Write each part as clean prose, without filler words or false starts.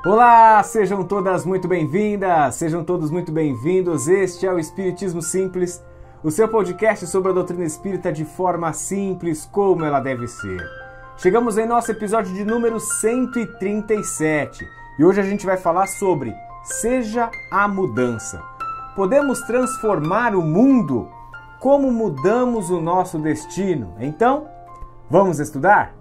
Olá, sejam todas muito bem-vindas, sejam todos muito bem-vindos. Este é o Espiritismo Simples, o seu podcast sobre a doutrina espírita de forma simples, como ela deve ser. Chegamos em nosso episódio de número 137 e hoje a gente vai falar sobre Seja a Mudança. Podemos transformar o mundo? Como mudamos o nosso destino? Então, vamos estudar?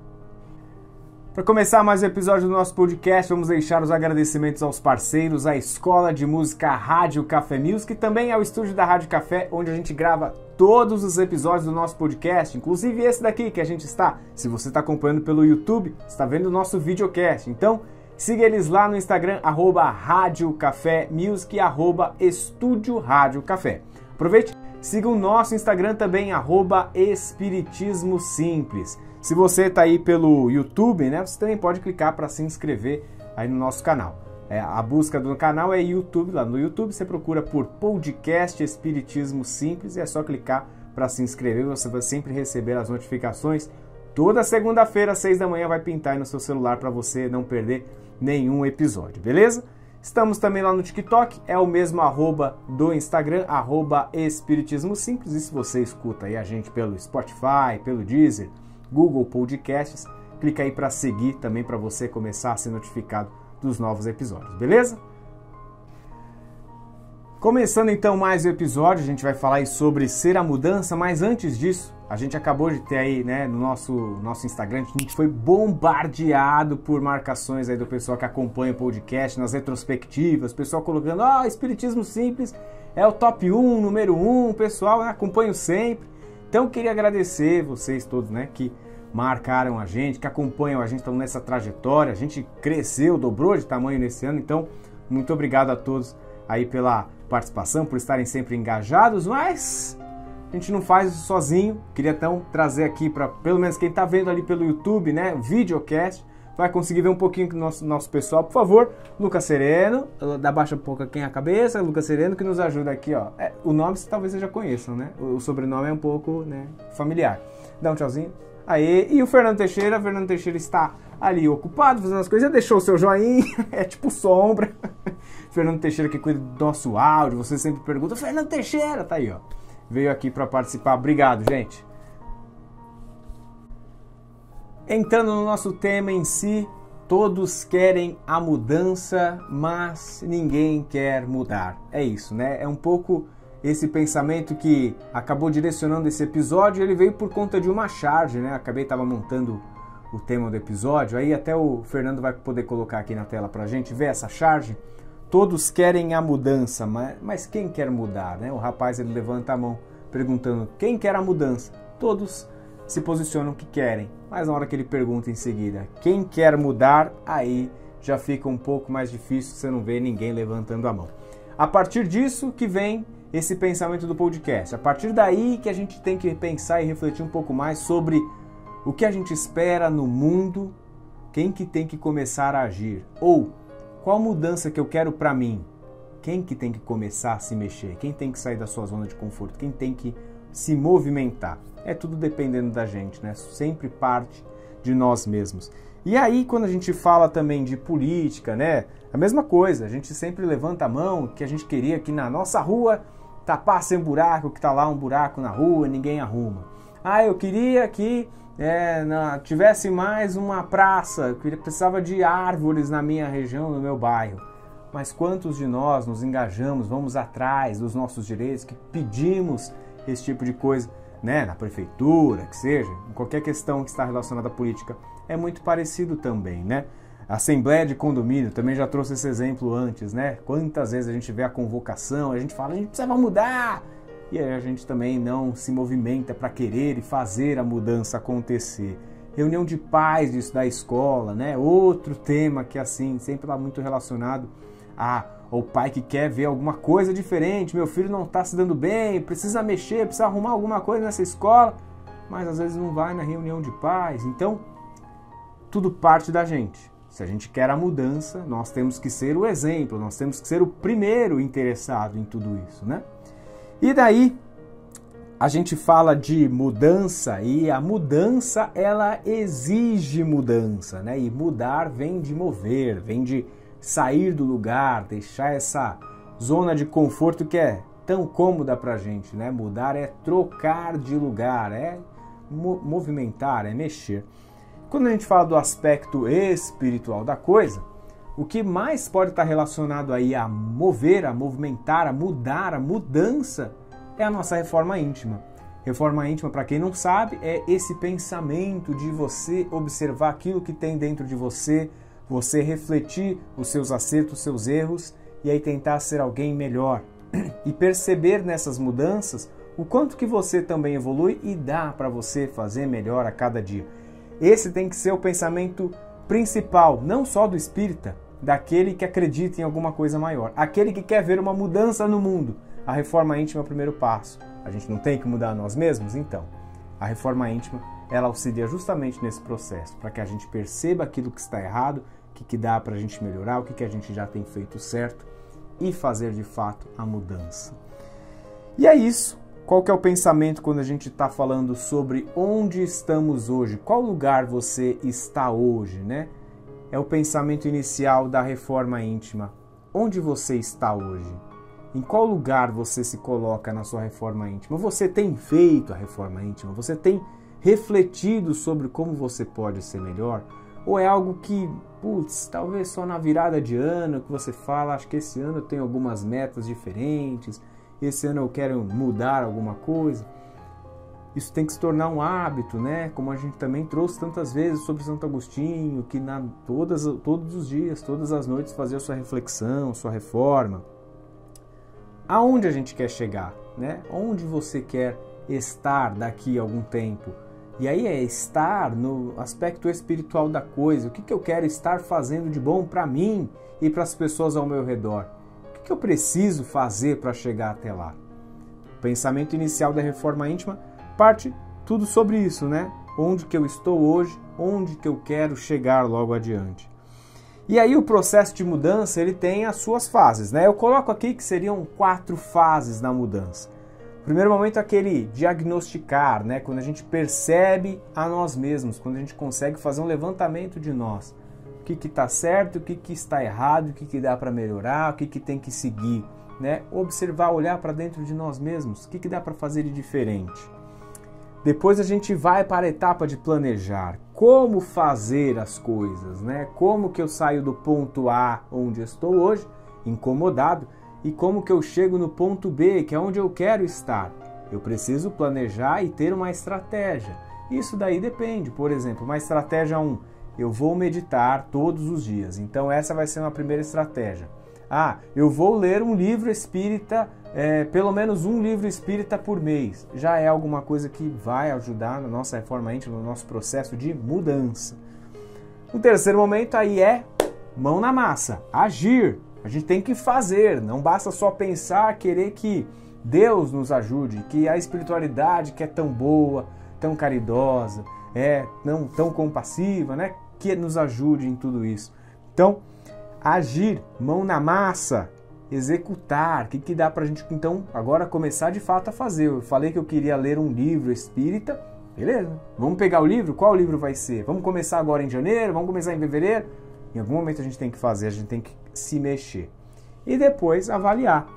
Para começar mais um episódio do nosso podcast, vamos deixar os agradecimentos aos parceiros, à Escola de Música Rádio Café Music e também ao estúdio da Rádio Café, onde a gente grava todos os episódios do nosso podcast, inclusive esse daqui que a gente está. Se você está acompanhando pelo YouTube, está vendo o nosso videocast. Então, siga eles lá no Instagram, @Rádio Café Music e @Estúdio Rádio Café. Aproveite, siga o nosso Instagram também, @Espiritismo Simples. Se você está aí pelo YouTube, né, você também pode clicar para se inscrever aí no nosso canal. A busca do canal é YouTube, lá no YouTube você procura por Podcast Espiritismo Simples e é só clicar para se inscrever, você vai sempre receber as notificações. Toda segunda-feira, às 6 da manhã, vai pintar aí no seu celular para você não perder nenhum episódio, beleza? Estamos também lá no TikTok, é o mesmo arroba do Instagram, @Espiritismo Simples. E se você escuta aí a gente pelo Spotify, pelo Deezer, Google Podcasts, clica aí para seguir também para você começar a ser notificado dos novos episódios, beleza? Começando então mais um episódio, a gente vai falar aí sobre ser a mudança, mas antes disso, a gente acabou de ter aí, né, no nosso Instagram, a gente foi bombardeado por marcações aí do pessoal que acompanha o podcast, nas retrospectivas, o pessoal colocando, Espiritismo Simples é o top 1, número 1, o pessoal, né, acompanho sempre. Então, eu queria agradecer vocês todos, né, que marcaram a gente, que acompanham a gente, estão nessa trajetória. A gente cresceu, dobrou de tamanho nesse ano, então, muito obrigado a todos aí pela participação, por estarem sempre engajados, mas a gente não faz isso sozinho. Queria então trazer aqui para, pelo menos quem está vendo ali pelo YouTube, né, o videocast, vai conseguir ver um pouquinho do nosso pessoal. Por favor, Lucas Sereno, abaixa um pouco aqui a cabeça, Lucas Sereno, que nos ajuda aqui, ó. O nome talvez vocês já conheçam, né? O sobrenome é um pouco, né, familiar. Dá um tchauzinho. Aê, e o Fernando Teixeira está ali ocupado, fazendo as coisas, já deixou o seu joinha, é tipo sombra. Fernando Teixeira que cuida do nosso áudio, você sempre pergunta, Fernando Teixeira, tá aí, ó. Veio aqui para participar, obrigado, gente. Entrando no nosso tema em si, todos querem a mudança, mas ninguém quer mudar. É isso, né? É um pouco esse pensamento que acabou direcionando esse episódio. Ele veio por conta de uma charge, né? Estava montando o tema do episódio, aí até o Fernando vai poder colocar aqui na tela pra gente ver essa charge. Todos querem a mudança, mas quem quer mudar, né? O rapaz, ele levanta a mão perguntando, quem quer a mudança? Todos se posicionam que querem, mas na hora que ele pergunta em seguida, quem quer mudar, aí já fica um pouco mais difícil, você não vê ninguém levantando a mão. A partir disso que vem esse pensamento do podcast, a partir daí que a gente tem que pensar e refletir um pouco mais sobre o que a gente espera no mundo, quem que tem que começar a agir, ou qual mudança que eu quero para mim, quem que tem que começar a se mexer, quem tem que sair da sua zona de conforto, quem tem que se movimentar. É tudo dependendo da gente, né? Sempre parte de nós mesmos. E aí, quando a gente fala também de política, né? A mesma coisa, a gente sempre levanta a mão que a gente queria que na nossa rua tapasse um buraco, que tá lá um buraco na rua, ninguém arruma. Eu queria que tivesse mais uma praça, eu precisava de árvores na minha região, no meu bairro. Mas quantos de nós nos engajamos, vamos atrás dos nossos direitos, que pedimos esse tipo de coisa, né, na prefeitura, que seja, em qualquer questão que está relacionada à política, é muito parecido também, né? A Assembleia de Condomínio, também já trouxe esse exemplo antes, né? Quantas vezes a gente vê a convocação, a gente fala, a gente precisa mudar, e aí a gente também não se movimenta para querer e fazer a mudança acontecer. Reunião de pais disso da escola, né? Outro tema que, assim, sempre está muito relacionado ao pai que quer ver alguma coisa diferente, meu filho não está se dando bem, precisa mexer, precisa arrumar alguma coisa nessa escola, mas às vezes não vai na reunião de pais. Então, tudo parte da gente. Se a gente quer a mudança, nós temos que ser o exemplo, nós temos que ser o primeiro interessado em tudo isso, né? E daí, a gente fala de mudança e a mudança, ela exige mudança, né? E mudar vem de mover, vem de sair do lugar, deixar essa zona de conforto que é tão cômoda pra gente, né? Mudar é trocar de lugar, é movimentar, é mexer. Quando a gente fala do aspecto espiritual da coisa, o que mais pode estar relacionado aí a mover, a movimentar, a mudar, a mudança, é a nossa reforma íntima. Reforma íntima, para quem não sabe, é esse pensamento de você observar aquilo que tem dentro de você, você refletir os seus acertos, os seus erros e aí tentar ser alguém melhor. E perceber nessas mudanças o quanto que você também evolui e dá para você fazer melhor a cada dia. Esse tem que ser o pensamento principal, não só do espírita, daquele que acredita em alguma coisa maior, aquele que quer ver uma mudança no mundo. A reforma íntima é o primeiro passo. A gente não tem que mudar nós mesmos? Então, a reforma íntima, ela auxilia justamente nesse processo, para que a gente perceba aquilo que está errado, o que dá para a gente melhorar, o que a gente já tem feito certo e fazer de fato a mudança. E é isso. Qual que é o pensamento quando a gente está falando sobre onde estamos hoje? Qual lugar você está hoje, né? É o pensamento inicial da reforma íntima. Onde você está hoje? Em qual lugar você se coloca na sua reforma íntima? Você tem feito a reforma íntima? Você tem refletido sobre como você pode ser melhor? Ou é algo que, talvez só na virada de ano que você fala, acho que esse ano eu tenho algumas metas diferentes, esse ano eu quero mudar alguma coisa? Isso tem que se tornar um hábito, né? Como a gente também trouxe tantas vezes sobre Santo Agostinho, que todos os dias, todas as noites fazia a sua reflexão, sua reforma. Aonde a gente quer chegar, né? Onde você quer estar daqui a algum tempo? E aí é estar no aspecto espiritual da coisa. O que eu quero estar fazendo de bom para mim e para as pessoas ao meu redor? O que eu preciso fazer para chegar até lá? O pensamento inicial da reforma íntima parte tudo sobre isso, né? Onde que eu estou hoje, onde que eu quero chegar logo adiante. E aí o processo de mudança, ele tem as suas fases, né? Eu coloco aqui que seriam 4 fases na mudança. O primeiro momento é aquele diagnosticar, né? Quando a gente percebe a nós mesmos, quando a gente consegue fazer um levantamento de nós. O que está certo, o que está errado, o que dá para melhorar, o que tem que seguir, né? Observar, olhar para dentro de nós mesmos, o que dá para fazer de diferente. Depois a gente vai para a etapa de planejar. Como fazer as coisas, né? Como que eu saio do ponto A, onde estou hoje, incomodado, e como que eu chego no ponto B, que é onde eu quero estar. Eu preciso planejar e ter uma estratégia. Isso daí depende. Por exemplo, uma estratégia 1, eu vou meditar todos os dias. Então essa vai ser uma primeira estratégia. Eu vou ler um livro espírita, pelo menos um livro espírita por mês. Já é alguma coisa que vai ajudar na nossa reforma íntima, no nosso processo de mudança. O terceiro momento aí é mão na massa, agir. A gente tem que fazer, não basta só pensar, querer que Deus nos ajude, que a espiritualidade que é tão boa, tão caridosa, não tão compassiva, né, que nos ajude em tudo isso. Então, agir, mão na massa, executar. O que dá pra gente, então, agora começar de fato a fazer? Eu falei que eu queria ler um livro espírita, beleza? Vamos pegar o livro? Qual livro vai ser? Vamos começar agora em janeiro? Vamos começar em fevereiro? Em algum momento a gente tem que fazer, a gente tem que se mexer. E depois avaliar.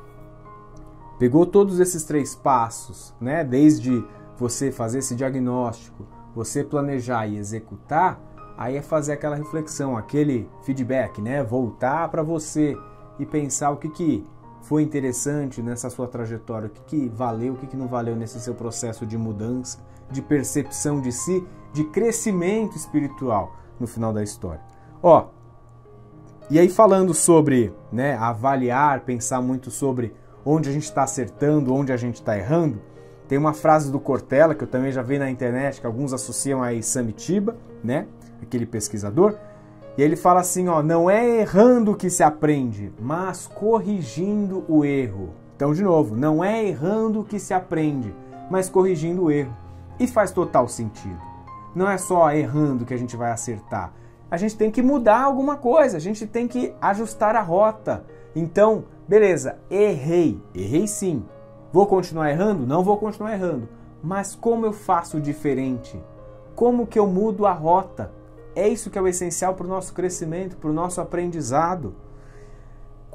Pegou todos esses 3 passos, né? Desde você fazer esse diagnóstico, você planejar e executar, aí é fazer aquela reflexão, aquele feedback, né? Voltar para você e pensar o que foi interessante nessa sua trajetória, o que valeu, o que não valeu nesse seu processo de mudança, de percepção de si, de crescimento espiritual no final da história. E aí falando sobre, né, avaliar, pensar muito sobre onde a gente está acertando, onde a gente está errando, tem uma frase do Cortella, que eu também já vi na internet, que alguns associam a Samitiba, né, aquele pesquisador, e ele fala assim, não é errando que se aprende, mas corrigindo o erro. Então, de novo, não é errando que se aprende, mas corrigindo o erro. E faz total sentido. Não é só errando que a gente vai acertar. A gente tem que mudar alguma coisa, a gente tem que ajustar a rota. Então, beleza, errei sim. Vou continuar errando? Não vou continuar errando. Mas como eu faço diferente? Como que eu mudo a rota? É isso que é o essencial para o nosso crescimento, para o nosso aprendizado.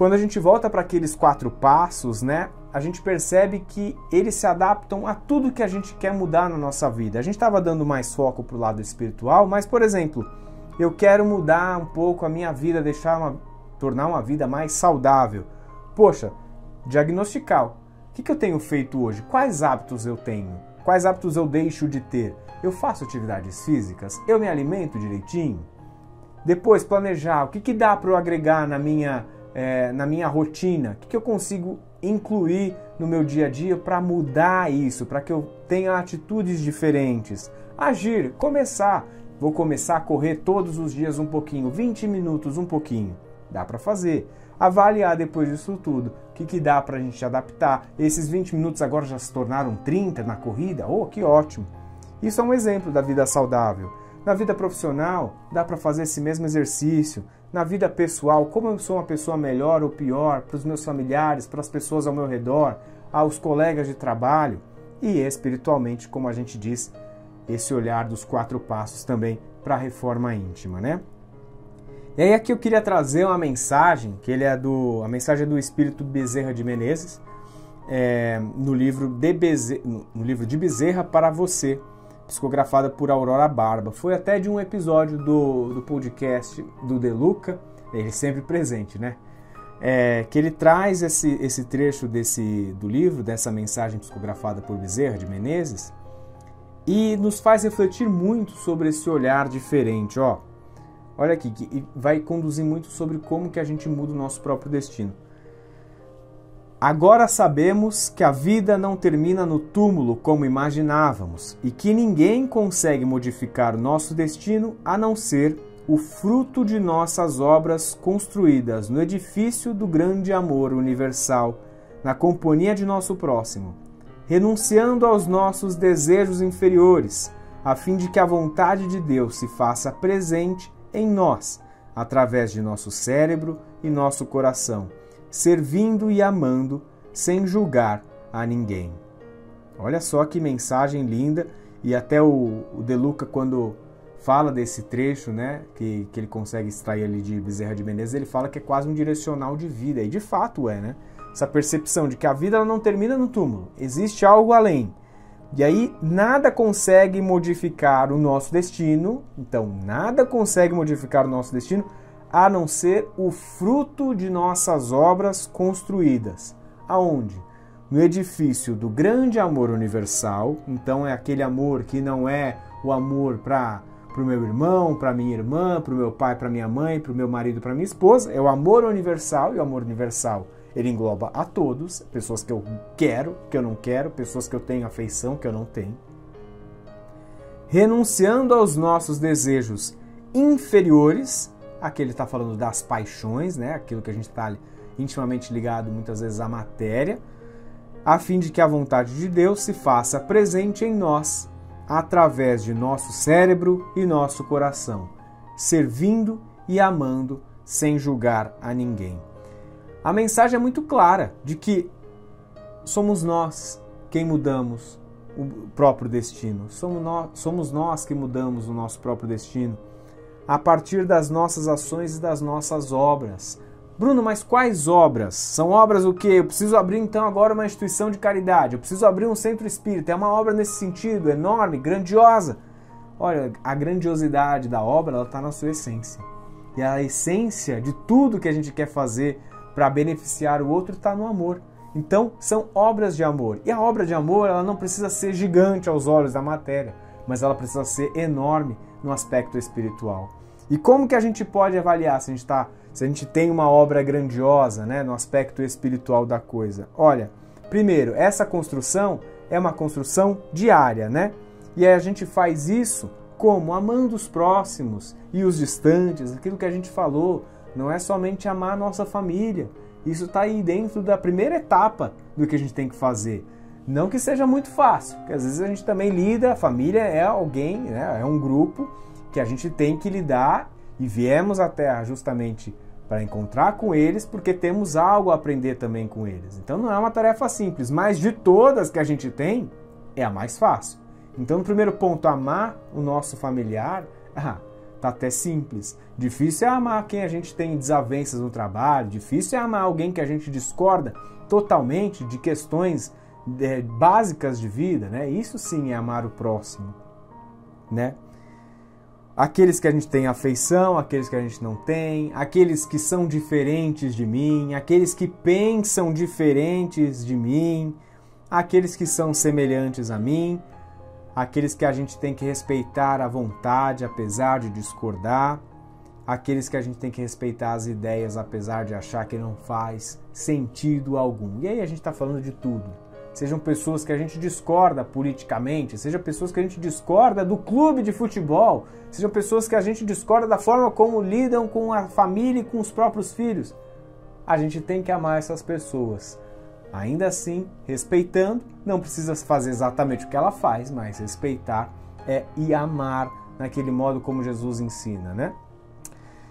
quando a gente volta para aqueles 4 passos, né, a gente percebe que eles se adaptam a tudo que a gente quer mudar na nossa vida. A gente estava dando mais foco para o lado espiritual, mas, por exemplo, eu quero mudar um pouco a minha vida, tornar uma vida mais saudável. Poxa, diagnosticar. O que eu tenho feito hoje? Quais hábitos eu tenho? Quais hábitos eu deixo de ter? Eu faço atividades físicas? Eu me alimento direitinho? Depois, planejar. O que dá para eu agregar na minha rotina? O que eu consigo incluir no meu dia a dia para mudar isso? Para que eu tenha atitudes diferentes? Agir, começar. Vou começar a correr todos os dias um pouquinho, 20 minutos, um pouquinho. Dá para fazer. Avaliar depois disso tudo. O que dá para a gente adaptar? Esses 20 minutos agora já se tornaram 30 na corrida? Oh, que ótimo! Isso é um exemplo da vida saudável. Na vida profissional, dá para fazer esse mesmo exercício. Na vida pessoal, como eu sou uma pessoa melhor ou pior para os meus familiares, para as pessoas ao meu redor, aos colegas de trabalho. E espiritualmente, como a gente diz, esse olhar dos 4 passos também para a reforma íntima, né? E aí aqui eu queria trazer uma mensagem, que a mensagem é do Espírito Bezerra de Menezes, no livro de Bezerra para Você, psicografada por Aurora Barba. Foi até de um episódio do podcast do De Luca, ele sempre presente, né? Que ele traz esse trecho do livro, dessa mensagem psicografada por Bezerra de Menezes, e nos faz refletir muito sobre esse olhar diferente, ó. Olha aqui, que vai conduzir muito sobre como que a gente muda o nosso próprio destino. Agora sabemos que a vida não termina no túmulo como imaginávamos e que ninguém consegue modificar o nosso destino a não ser o fruto de nossas obras construídas no edifício do grande amor universal, na companhia de nosso próximo, renunciando aos nossos desejos inferiores, a fim de que a vontade de Deus se faça presente em nós, através de nosso cérebro e nosso coração, servindo e amando sem julgar a ninguém. Olha só que mensagem linda, e até o De Luca, quando fala desse trecho, né, que ele consegue extrair ali de Bezerra de Menezes, ele fala que é quase um direcional de vida, e de fato né? Essa percepção de que a vida ela não termina no túmulo, existe algo além. E aí nada consegue modificar o nosso destino, então nada consegue modificar o nosso destino a não ser o fruto de nossas obras construídas. Aonde? No edifício do grande amor universal, então é aquele amor que não é o amor para o meu irmão, para minha irmã, para o meu pai, para minha mãe, para o meu marido, para minha esposa, é o amor universal, e o amor universal ele engloba a todos, pessoas que eu quero, que eu não quero, pessoas que eu tenho afeição, que eu não tenho. Renunciando aos nossos desejos inferiores, aqui ele está falando das paixões, né? Aquilo que a gente está intimamente ligado muitas vezes à matéria, a fim de que a vontade de Deus se faça presente em nós, através de nosso cérebro e nosso coração, servindo e amando sem julgar a ninguém. A mensagem é muito clara de que somos nós quem mudamos o próprio destino. Somos nós que mudamos o nosso próprio destino a partir das nossas ações e das nossas obras. Bruno, mas quais obras? São obras o quê? Eu preciso abrir então agora uma instituição de caridade, eu preciso abrir um centro espírita. É uma obra nesse sentido, enorme, grandiosa. Olha, a grandiosidade da obra ela está na sua essência. E a essência de tudo que a gente quer fazer para beneficiar o outro está no amor. Então, são obras de amor. E a obra de amor, ela não precisa ser gigante aos olhos da matéria, mas ela precisa ser enorme no aspecto espiritual. E como que a gente pode avaliar se a gente tem uma obra grandiosa, né, no aspecto espiritual da coisa? Olha, primeiro, essa construção é uma construção diária, né? E aí a gente faz isso como? Amando os próximos e os distantes, aquilo que a gente falou. Não é somente amar a nossa família. Isso está aí dentro da primeira etapa do que a gente tem que fazer. Não que seja muito fácil, porque às vezes a gente também lida, a família é alguém, né, é um grupo que a gente tem que lidar e viemos à Terra justamente para encontrar com eles, porque temos algo a aprender também com eles. Então não é uma tarefa simples, mas de todas que a gente tem, é a mais fácil. Então no primeiro ponto, amar o nosso familiar, Tá até simples. Difícil é amar quem a gente tem desavenças no trabalho, difícil é amar alguém que a gente discorda totalmente de questões básicas de vida, né? Isso sim é amar o próximo, né? Aqueles que a gente tem afeição, aqueles que a gente não tem, aqueles que são diferentes de mim, aqueles que pensam diferentes de mim, aqueles que são semelhantes a mim, aqueles que a gente tem que respeitar à vontade, apesar de discordar, aqueles que a gente tem que respeitar as ideias, apesar de achar que não faz sentido algum. E aí a gente está falando de tudo. Sejam pessoas que a gente discorda politicamente, sejam pessoas que a gente discorda do clube de futebol, sejam pessoas que a gente discorda da forma como lidam com a família e com os próprios filhos. A gente tem que amar essas pessoas. Ainda assim, respeitando, não precisa fazer exatamente o que ela faz, mas respeitar e amar naquele modo como Jesus ensina, né?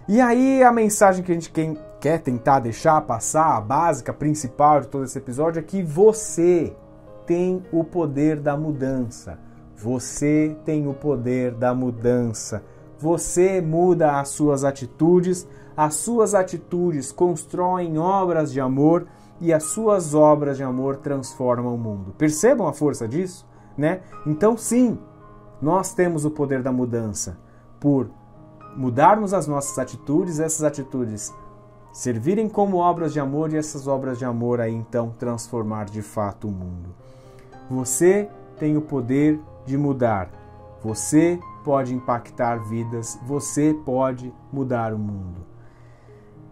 E aí a mensagem que a gente quer tentar deixar passar, a básica, principal de todo esse episódio, é que você tem o poder da mudança. Você tem o poder da mudança. Você muda as suas atitudes constroem obras de amor e as suas obras de amor transformam o mundo. Percebam a força disso, né? Então sim, nós temos o poder da mudança por mudarmos as nossas atitudes, essas atitudes servirem como obras de amor e essas obras de amor aí então transformar de fato o mundo. Você tem o poder de mudar. Você pode impactar vidas, você pode mudar o mundo.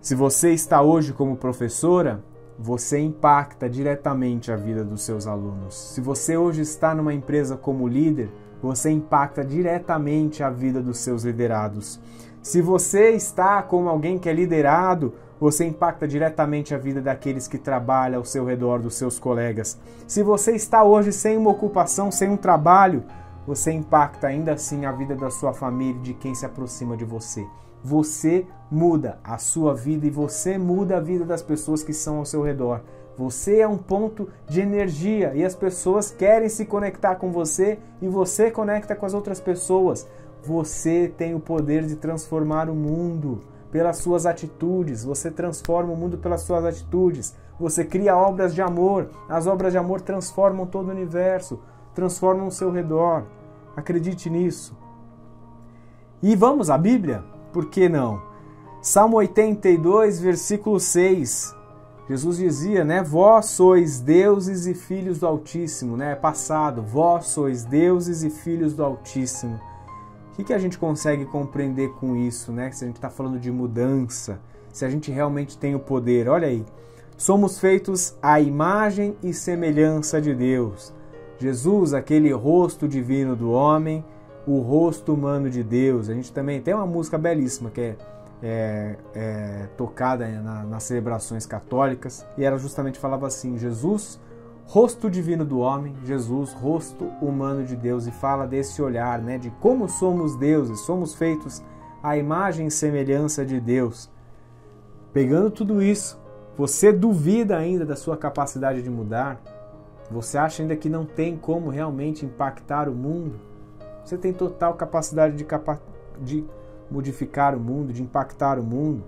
Se você está hoje como professora, você impacta diretamente a vida dos seus alunos. Se você hoje está numa empresa como líder, você impacta diretamente a vida dos seus liderados. Se você está como alguém que é liderado, você impacta diretamente a vida daqueles que trabalham ao seu redor, dos seus colegas. Se você está hoje sem uma ocupação, sem um trabalho, você impacta ainda assim a vida da sua família e de quem se aproxima de você. Você muda a sua vida e você muda a vida das pessoas que são ao seu redor. Você é um ponto de energia e as pessoas querem se conectar com você e você conecta com as outras pessoas. Você tem o poder de transformar o mundo pelas suas atitudes. Você transforma o mundo pelas suas atitudes. Você cria obras de amor. As obras de amor transformam todo o universo, transformam o seu redor. Acredite nisso. E vamos à Bíblia? Por que não? Salmo 82, versículo 6. Jesus dizia, né? Vós sois deuses e filhos do Altíssimo, né? É passado. Vós sois deuses e filhos do Altíssimo. O que a gente consegue compreender com isso, né? Se a gente está falando de mudança, se a gente realmente tem o poder. Olha aí. Somos feitos à imagem e semelhança de Deus. Jesus, aquele rosto divino do homem, o rosto humano de Deus. A gente também tem uma música belíssima que é tocada nas celebrações católicas e ela justamente falava assim: Jesus, rosto divino do homem, Jesus, rosto humano de Deus, e fala desse olhar, né, de como somos deuses, somos feitos à imagem e semelhança de Deus. Pegando tudo isso, você duvida ainda da sua capacidade de mudar? Você acha ainda que não tem como realmente impactar o mundo? Você tem total capacidade de modificar o mundo, de impactar o mundo.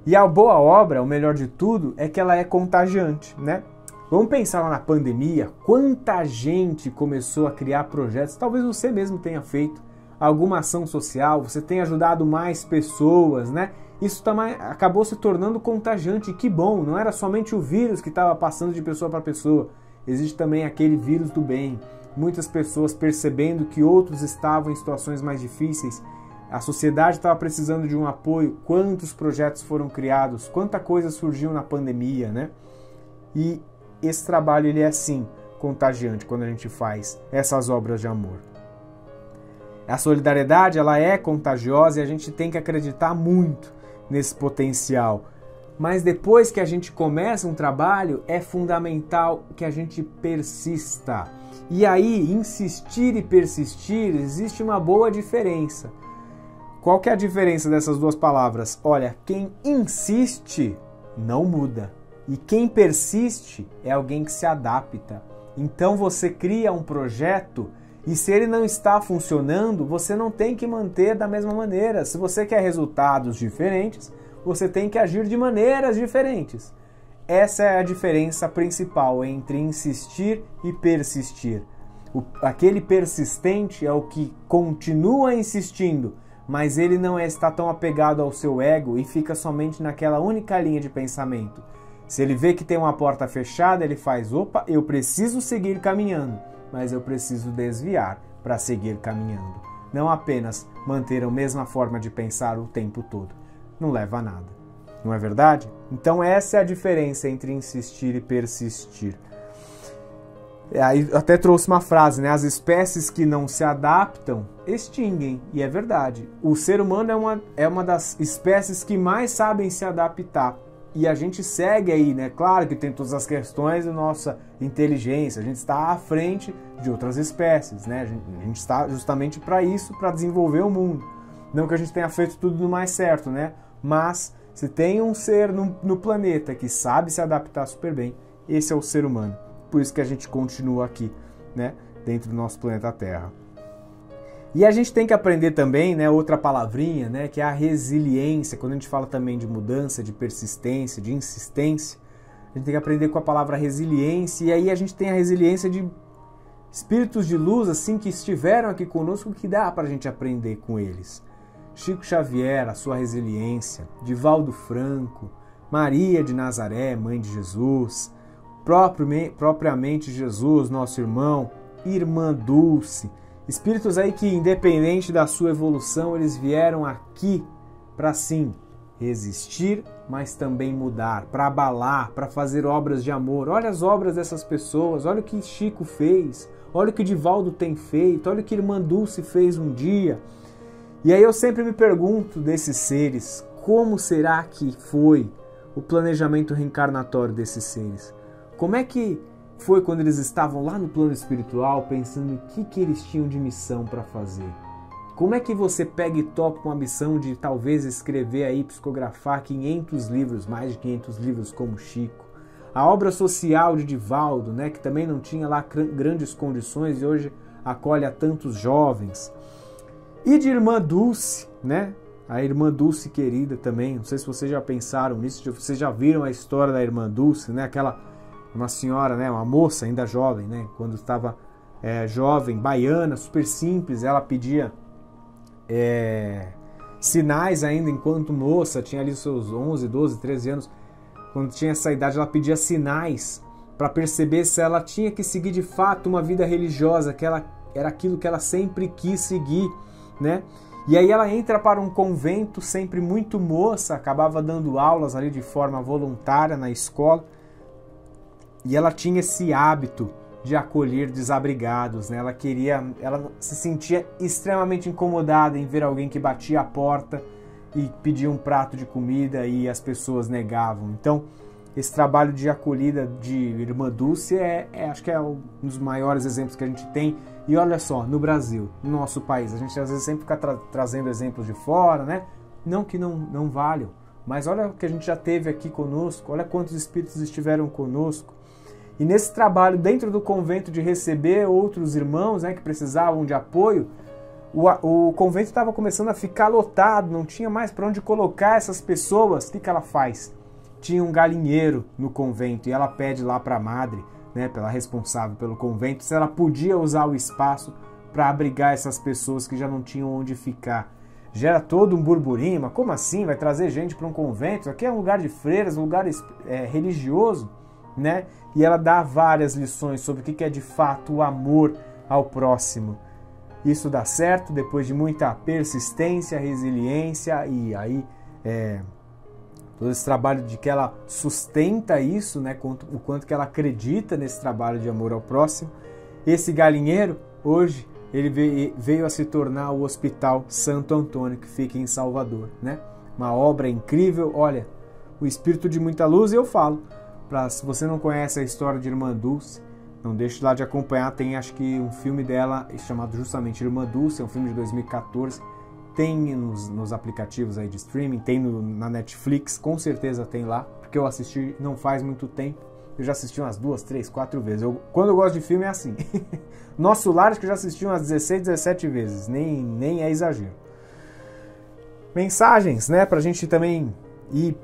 E a boa obra, o melhor de tudo, é que ela é contagiante, né? Vamos pensar lá na pandemia, quanta gente começou a criar projetos, talvez você mesmo tenha feito alguma ação social, você tenha ajudado mais pessoas, né? Isso também acabou se tornando contagiante, e que bom, não era somente o vírus que estava passando de pessoa para pessoa, existe também aquele vírus do bem. Muitas pessoas percebendo que outros estavam em situações mais difíceis, a sociedade estava precisando de um apoio, quantos projetos foram criados, quanta coisa surgiu na pandemia, né? E esse trabalho ele é assim, contagiante quando a gente faz essas obras de amor. A solidariedade ela é contagiosa e a gente tem que acreditar muito nesse potencial. Mas depois que a gente começa um trabalho, é fundamental que a gente persista. E aí, insistir e persistir, existe uma boa diferença. Qual que é a diferença dessas duas palavras? Olha, quem insiste não muda. E quem persiste é alguém que se adapta. Então você cria um projeto E se ele não está funcionando, você não tem que manter da mesma maneira. Se você quer resultados diferentes, você tem que agir de maneiras diferentes. Essa é a diferença principal entre insistir e persistir. Aquele persistente é o que continua insistindo, mas ele não está tão apegado ao seu ego e fica somente naquela única linha de pensamento. Se ele vê que tem uma porta fechada, ele faz, opa, eu preciso seguir caminhando, mas eu preciso desviar para seguir caminhando. Não apenas manter a mesma forma de pensar o tempo todo. Não leva a nada. Não é verdade? Então essa é a diferença entre insistir e persistir. Aí até trouxe uma frase, né? As espécies que não se adaptam extinguem. E é verdade. O ser humano é uma das espécies que mais sabem se adaptar. E a gente segue aí, né? Claro que tem todas as questões da nossa inteligência. A gente está à frente de outras espécies, né? A gente está justamente para isso, para desenvolver o mundo. Não que a gente tenha feito tudo do mais certo, né? Mas se tem um ser no planeta que sabe se adaptar super bem, esse é o ser humano. Por isso que a gente continua aqui, né, dentro do nosso planeta Terra. E a gente tem que aprender também, né, outra palavrinha, né, que é a resiliência. Quando a gente fala também de mudança, de persistência, de insistência, a gente tem que aprender com a palavra resiliência. E aí a gente tem a resiliência de espíritos de luz, assim, que estiveram aqui conosco, que dá para a gente aprender com eles. Chico Xavier, a sua resiliência, Divaldo Franco, Maria de Nazaré, mãe de Jesus, propriamente Jesus, nosso irmão, Irmã Dulce, espíritos aí que, independente da sua evolução, eles vieram aqui para sim resistir, mas também mudar, para abalar, para fazer obras de amor. Olha as obras dessas pessoas, olha o que Chico fez, olha o que Divaldo tem feito, olha o que Irmã Dulce fez um dia. E aí eu sempre me pergunto desses seres, como será que foi o planejamento reencarnatório desses seres? Como é que foi quando eles estavam lá no plano espiritual pensando o que eles tinham de missão para fazer? Como é que você pega e topa uma missão de talvez escrever aí, psicografar 500 livros, mais de 500 livros como Chico? A obra social de Divaldo, né, que também não tinha lá grandes condições e hoje acolhe a tantos jovens. E de Irmã Dulce, né? A Irmã Dulce querida também. Não sei se vocês já pensaram nisso, se vocês já viram a história da Irmã Dulce, né? Uma senhora, né? Uma moça ainda jovem, né? Quando estava jovem, baiana, super simples, ela pedia sinais ainda enquanto moça, tinha ali seus 11, 12, 13 anos. Quando tinha essa idade, ela pedia sinais para perceber se ela tinha que seguir de fato uma vida religiosa, que era aquilo que ela sempre quis seguir, né? E aí ela entra para um convento, sempre muito moça, acabava dando aulas ali de forma voluntária na escola, e ela tinha esse hábito de acolher desabrigados, né? Ela se sentia extremamente incomodada em ver alguém que batia a porta e pedia um prato de comida e as pessoas negavam. Então, esse trabalho de acolhida de Irmã Dulce acho que é um dos maiores exemplos que a gente tem. E olha só, no Brasil, no nosso país, a gente às vezes sempre fica trazendo exemplos de fora, né? Não que não valham, mas olha o que a gente já teve aqui conosco, olha quantos espíritos estiveram conosco. E nesse trabalho dentro do convento de receber outros irmãos, né, que precisavam de apoio, o convento estava começando a ficar lotado, não tinha mais para onde colocar essas pessoas. O que ela faz? Tinha um galinheiro no convento e ela pede lá para a madre, né, pela responsável pelo convento, se ela podia usar o espaço para abrigar essas pessoas que já não tinham onde ficar. Gera todo um burburinho, mas como assim? Vai trazer gente para um convento? Isso aqui é um lugar de freiras, um lugar religioso, né? E ela dá várias lições sobre o que é de fato o amor ao próximo. Isso dá certo depois de muita persistência, resiliência e aí todo esse trabalho de que ela sustenta isso, né, o quanto que ela acredita nesse trabalho de amor ao próximo. Esse galinheiro, hoje, ele veio a se tornar o Hospital Santo Antônio, que fica em Salvador, né? Uma obra incrível, olha, o espírito de muita luz. E eu falo, se você não conhece a história de Irmã Dulce, não deixe lá de acompanhar, tem acho que um filme dela chamado justamente Irmã Dulce, é um filme de 2014, tem nos aplicativos aí de streaming, tem na Netflix, com certeza tem lá, porque eu assisti não faz muito tempo, eu já assisti umas 2, 3, 4 vezes. Quando eu gosto de filme é assim. Nosso Lar acho que eu já assisti umas 16, 17 vezes. Nem é exagero. Mensagens, né? Pra gente também ir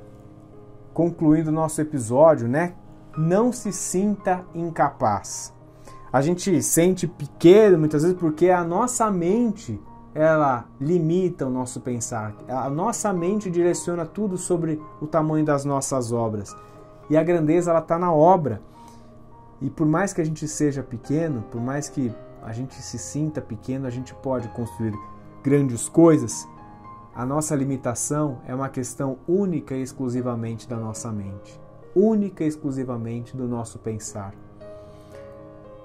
concluindo o nosso episódio, né? Não se sinta incapaz. A gente sente pequeno muitas vezes porque a nossa mente, ela limita o nosso pensar. A nossa mente direciona tudo sobre o tamanho das nossas obras. E a grandeza, ela está na obra. E por mais que a gente seja pequeno, por mais que a gente se sinta pequeno, a gente pode construir grandes coisas. A nossa limitação é uma questão única e exclusivamente da nossa mente. Única e exclusivamente do nosso pensar.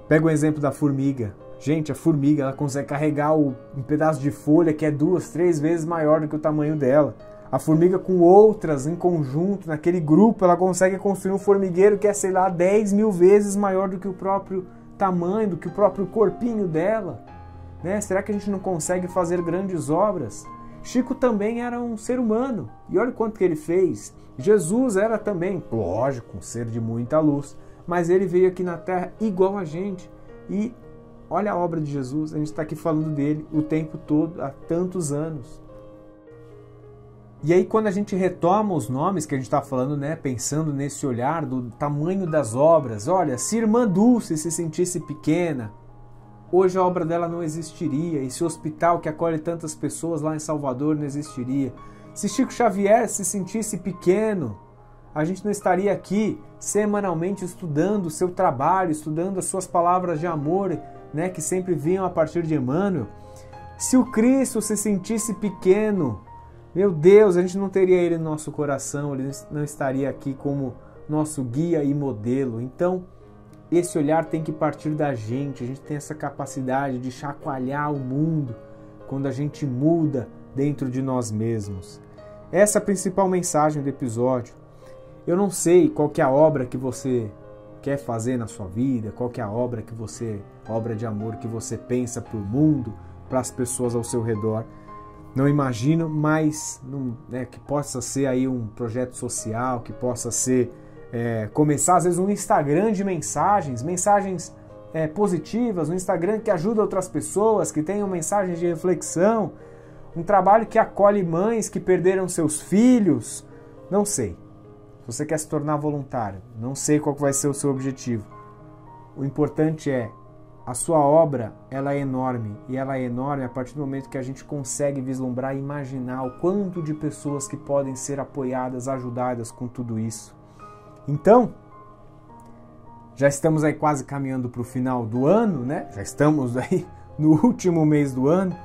Pega o exemplo da formiga. Gente, a formiga, ela consegue carregar um pedaço de folha que é 2, 3 vezes maior do que o tamanho dela. A formiga com outras em conjunto, naquele grupo, ela consegue construir um formigueiro que é, sei lá, 10 mil vezes maior do que o próprio tamanho, do que o próprio corpinho dela. Né? Será que a gente não consegue fazer grandes obras? Chico também era um ser humano. E olha o quanto que ele fez. Jesus era também, lógico, um ser de muita luz. Mas ele veio aqui na Terra igual a gente. E olha a obra de Jesus, a gente está aqui falando dele o tempo todo, há tantos anos. E aí quando a gente retoma os nomes que a gente está falando, né, pensando nesse olhar do tamanho das obras, olha, se Irmã Dulce se sentisse pequena, hoje a obra dela não existiria, esse hospital que acolhe tantas pessoas lá em Salvador não existiria. Se Chico Xavier se sentisse pequeno, a gente não estaria aqui semanalmente estudando o seu trabalho, estudando as suas palavras de amor, né, que sempre vinham a partir de Emmanuel. Se o Cristo se sentisse pequeno, meu Deus, a gente não teria ele no nosso coração, ele não estaria aqui como nosso guia e modelo. Então, esse olhar tem que partir da gente, a gente tem essa capacidade de chacoalhar o mundo quando a gente muda dentro de nós mesmos. Essa é a principal mensagem do episódio. Eu não sei qual que é a obra que você quer fazer na sua vida, qual que é a obra obra de amor que você pensa para o mundo, para as pessoas ao seu redor. Não imagino, mas que possa ser aí um projeto social, que possa ser começar às vezes um Instagram de mensagens positivas, um Instagram que ajuda outras pessoas, que tenham mensagens de reflexão, um trabalho que acolhe mães que perderam seus filhos. Não sei. Você quer se tornar voluntário, não sei qual vai ser o seu objetivo. O importante é, a sua obra, ela é enorme, e ela é enorme a partir do momento que a gente consegue vislumbrar e imaginar o quanto de pessoas que podem ser apoiadas, ajudadas com tudo isso. Então, já estamos aí quase caminhando para o final do ano, né? Já estamos aí no último mês do ano.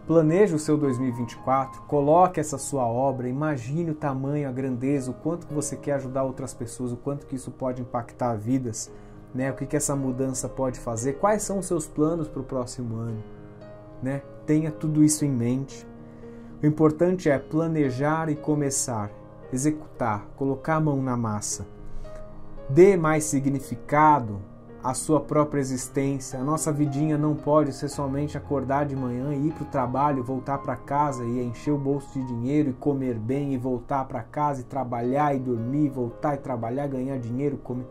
Planeje o seu 2024, coloque essa sua obra, imagine o tamanho, a grandeza, o quanto que você quer ajudar outras pessoas, o quanto que isso pode impactar vidas, né? O que essa mudança pode fazer, quais são os seus planos para o próximo ano, né? Tenha tudo isso em mente. O importante é planejar e começar, executar, colocar a mão na massa. Dê mais significado a sua própria existência. A nossa vidinha não pode ser somente acordar de manhã e ir para o trabalho, voltar para casa e encher o bolso de dinheiro e comer bem e voltar para casa e trabalhar e dormir, voltar e trabalhar, ganhar dinheiro, comer.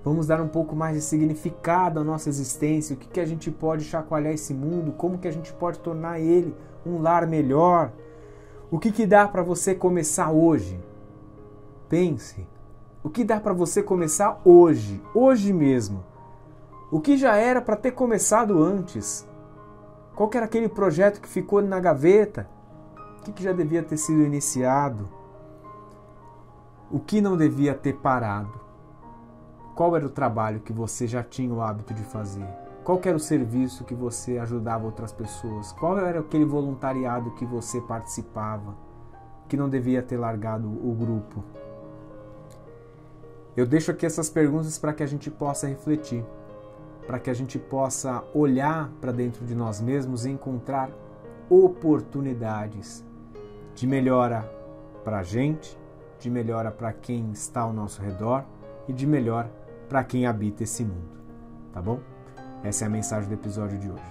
Vamos dar um pouco mais de significado à nossa existência, o que a gente pode chacoalhar esse mundo, como que a gente pode tornar ele um lar melhor. O que dá para você começar hoje? Pense. O que dá para você começar hoje, hoje mesmo? O que já era para ter começado antes? Qual que era aquele projeto que ficou na gaveta? O que já devia ter sido iniciado? O que não devia ter parado? Qual era o trabalho que você já tinha o hábito de fazer? Qual que era o serviço que você ajudava outras pessoas? Qual era aquele voluntariado que você participava, que não devia ter largado o grupo? Eu deixo aqui essas perguntas para que a gente possa refletir, para que a gente possa olhar para dentro de nós mesmos e encontrar oportunidades de melhora para a gente, de melhora para quem está ao nosso redor e de melhora para quem habita esse mundo. Tá bom? Essa é a mensagem do episódio de hoje.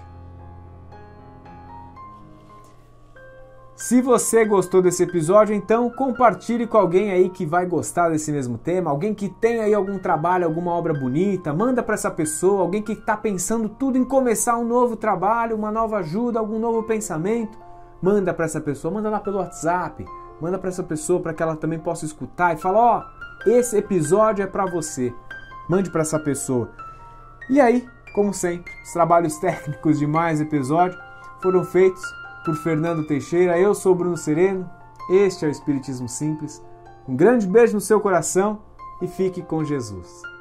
Se você gostou desse episódio, então compartilhe com alguém aí que vai gostar desse mesmo tema, alguém que tem aí algum trabalho, alguma obra bonita, manda para essa pessoa, alguém que está pensando tudo em começar um novo trabalho, uma nova ajuda, algum novo pensamento, manda para essa pessoa, manda lá pelo WhatsApp, manda para essa pessoa para que ela também possa escutar e fala, ó, esse episódio é para você, mande para essa pessoa. E aí, como sempre, os trabalhos técnicos de mais episódio foram feitos por Fernando Teixeira, eu sou Bruno Sereno, este é o Espiritismo Simples. Um grande beijo no seu coração e fique com Jesus.